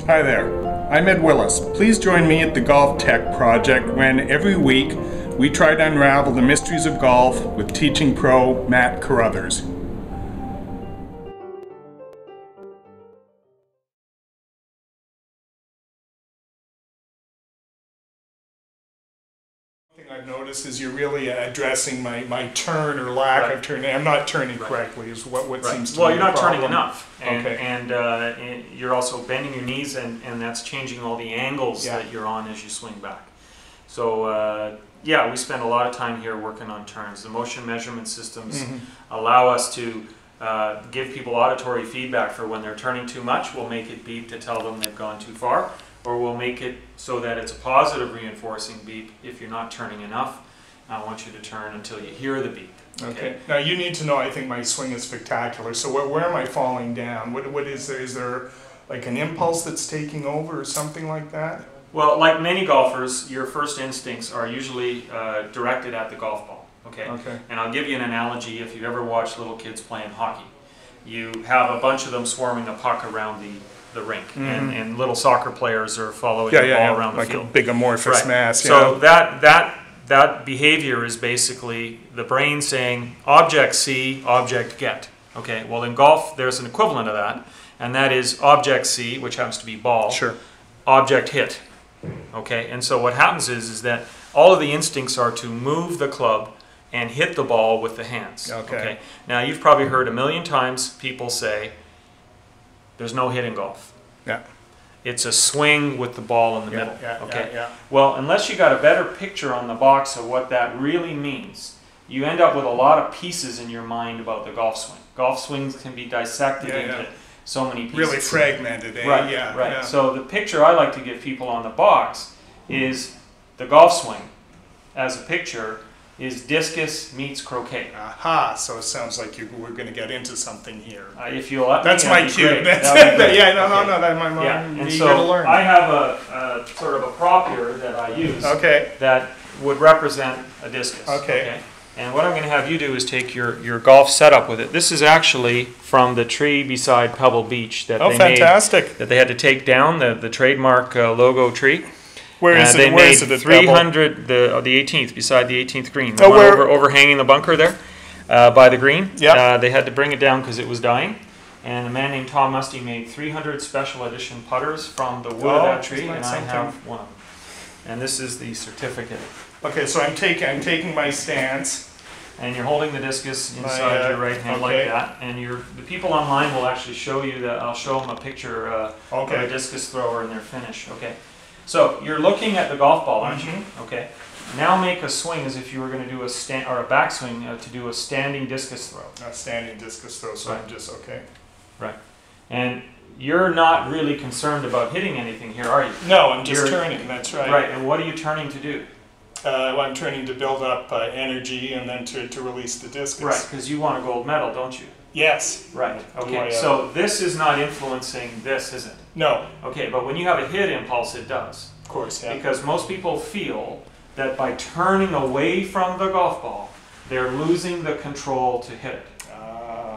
Hi there, I'm Ed Willis. Please join me at the Golftec project when every week we try to unravel the mysteries of golf with teaching pro Matt Carruthers. One thing I've noticed is you're really addressing my turn or lack of turning. I'm not turning correctly is what seems to be the problem. Well, you're not turning enough. Okay. And you're also bending your knees, and that's changing all the angles that you're on as you swing back. So yeah, we spend a lot of time here working on turns. The motion measurement systems allow us to give people auditory feedback for when they're turning too much. We'll make it beep to tell them they've gone too far, or we'll make it so that it's a positive reinforcing beep if you're not turning enough. I want you to turn until you hear the beep. Okay. Now you need to know, I think my swing is spectacular. So where am I falling down? What is there? Is there like an impulse that's taking over or something like that? Well, like many golfers, your first instincts are usually directed at the golf ball. Okay. And I'll give you an analogy. If you've ever watched little kids playing hockey, you have a bunch of them swarming the puck around the rink, and little soccer players are following the ball around the field. Like a big amorphous mass. So that behavior is basically the brain saying object see, object get. Okay. Well, in golf, there's an equivalent of that, and that is object see, which happens to be ball. Sure. Object hit. Okay. And so what happens is that all of the instincts are to move the club and hit the ball with the hands. Okay. Now you've probably heard a million times people say, "There's no hit in golf." Yeah. It's a swing with the ball in the middle. Okay. Yeah. Well, unless you got a better picture on the box of what that really means, you end up with a lot of pieces in your mind about the golf swing. Golf swings can be dissected into so many pieces. Really fragmented, eh? Right. Yeah. So the picture I like to give people on the box is the golf swing as a picture is discus meets croquet. Aha! So it sounds like we're going to get into something here. If you'll let me, that's my cue. That's no. That's my mind. And so I have a sort of a prop here that I use. That would represent a discus. Okay. And what I'm going to have you do is take your golf setup with it. This is actually from the tree beside Pebble Beach that they made. That they had to take down the trademark logo tree. Where is it? They Where made is it? 300 the 18th beside the 18th green. The one overhanging the bunker there by the green. Yeah. They had to bring it down because it was dying. And a man named Tom Musty made 300 special edition putters from the wood of that tree, and I have one of them. And this is the certificate. Okay, so I'm taking my stance. And you're holding the discus inside your right hand like that. And the people online will actually show you that. I'll show them a picture of a discus thrower and their finish. Okay. So you're looking at the golf ball, aren't you? Okay. Now make a swing as if you were going to do a backswing to do a standing discus throw. A standing discus throw. So I'm just Right. And you're not really concerned about hitting anything here, are you? No, I'm just turning. That's right. Right. And what are you turning to do? Well, I'm turning to build up energy and then to release the discus. Right, because you want a gold medal, don't you? Yes. Right. Okay. So this is not influencing this, is it? No. Okay, but when you have a hit impulse, it does. Of course, yeah. Because most people feel that by turning away from the golf ball, they're losing the control to hit it.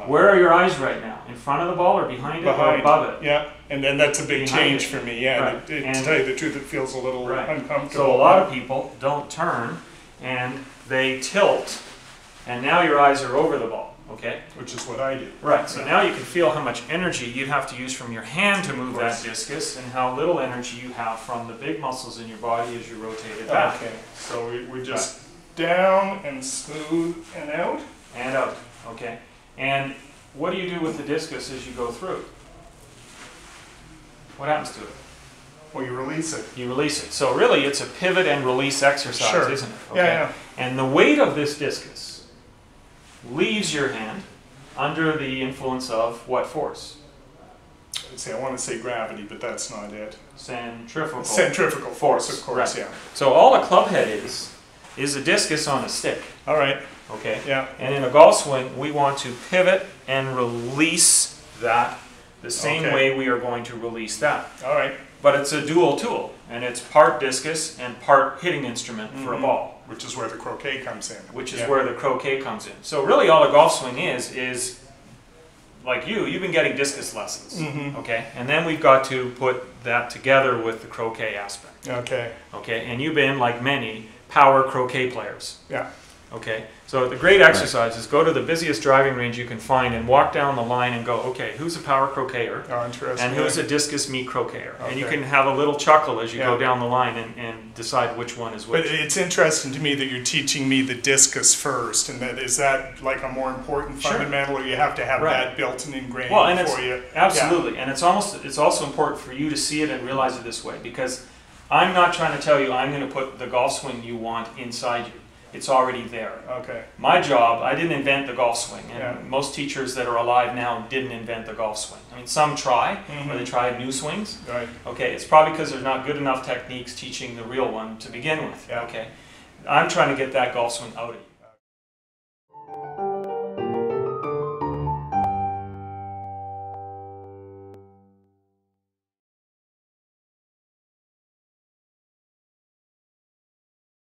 Where are your eyes right now? In front of the ball or behind it or above it? Yeah, and then that's a big change for me. Yeah, to tell you the truth, it feels a little uncomfortable. So a lot of people don't turn and they tilt, and now your eyes are over the ball. Okay? Which is what I do. Right, so now you can feel how much energy you have to use from your hand to move that discus, and how little energy you have from the big muscles in your body as you rotate it back. Okay, so we're just down and smooth and out? And out, okay. And what do you do with the discus as you go through? What happens to it? Well, you release it. You release it. So really it's a pivot and release exercise, isn't it? Okay. Yeah. And the weight of this discus leaves your hand under the influence of what force? I want to say gravity, but that's not it. Centrifugal. Centrifugal force, of course, yeah. So all a club head is a discus on a stick. All right. Okay. Yeah. And in a golf swing, we want to pivot and release that the same way we are going to release that. All right. But it's a dual tool, and it's part discus and part hitting instrument for a ball. Which is where the croquet comes in. Which is where the croquet comes in. So really all a golf swing is like you've been getting discus lessons, okay? And then we've got to put that together with the croquet aspect. Okay. Okay, and you've been, like many, power croquet players. Yeah. Okay, so the great exercise is go to the busiest driving range you can find and walk down the line and go, okay, who's a power croqueter? Oh, interesting. And who's a discus meat croqueter? Okay. And you can have a little chuckle as you Yeah. go down the line and decide which one is which. But it's interesting to me that you're teaching me the discus first, and that is that like a more important Sure. fundamental, or you have to have Right. that built and ingrained Well, and for you? absolutely, and it's also important for you to see it and realize it this way, because I'm not trying to tell you I'm going to put the golf swing you want inside you. It's already there. Okay. My job, I didn't invent the golf swing, and Yeah. most teachers that are alive now didn't invent the golf swing. I mean, some try, or they try new swings. Right. Okay, it's probably because there's not good enough techniques teaching the real one to begin with. Yeah. Okay, I'm trying to get that golf swing out of you.